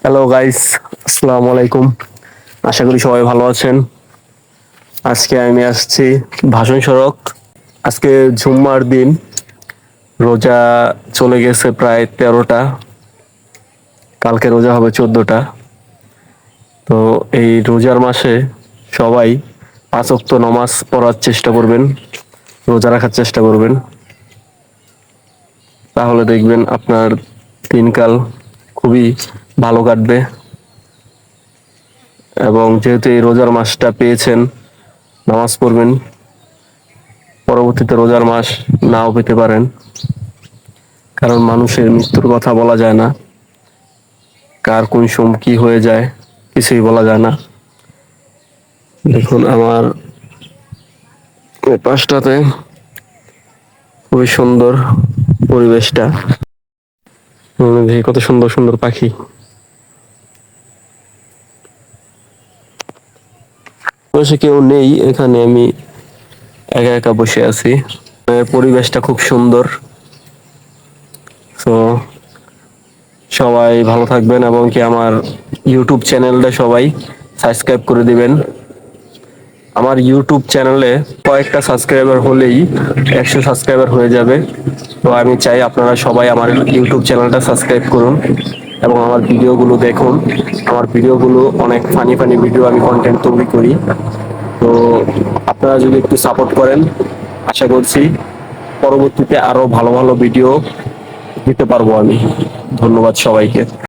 Hello guys, আসসালামু আলাইকুম। আশা করি সবাই ভালো আছেন। আজকে আমি আসছি ভাষণ সড়ক। আজকে জুম্মার দিন, রোজা চলে গেছে প্রায় 13টা, কালকে রোজা হবে 14টা। তো এই রোজার মাসে সবাই 5 ওয়াক্ত নামাজ পড়ার চেষ্টা করবেন, রোজা রাখার চেষ্টা করবেন। তাহলে দেখবেন আপনার দিনকাল খুবই ভালো কাটবে। এবং যেহেতু এই রোজার মাসটা পেয়েছেন, নামাজ পড়বেন। পরবর্তীতে রোজার মাস নাও পেতে পারেন, কারণ মানুষের মৃত্যুর কথা বলা যায় না। কার কোন সময় কি হয়ে যায় কিছুই বলা যায় না। দেখুন আমার এই পাশটাতে খুবই সুন্দর পরিবেশটা। দেখি কত সুন্দর সুন্দর পাখি। বসে কেউ নেই এখানে, আমি একা একা বসে আছি। পরিবেশটা খুব সুন্দর। তো সবাই ভালো থাকবেন এবং কি আমার ইউটিউব চ্যানেলটা সবাই সাবস্ক্রাইব করে দিবেন। আমার ইউটিউব চ্যানেলে কয়েকটা সাবস্ক্রাইবার হলেই 100 সাবস্ক্রাইবার হয়ে যাবে। তো আমি চাই আপনারা সবাই আমার ইউটিউব চ্যানেলটা সাবস্ক্রাইব করুন এবং আমার ভিডিওগুলো দেখুন। আমার ভিডিওগুলো অনেক ফানি ফানি ভিডিও, আমি কন্টেন্ট তৈরি করি। তো আপনারা যদি একটু সাপোর্ট করেন, আশা করছি পরবর্তীতে আরো ভালো ভালো ভিডিও দিতে পারবো আমি। ধন্যবাদ সবাইকে।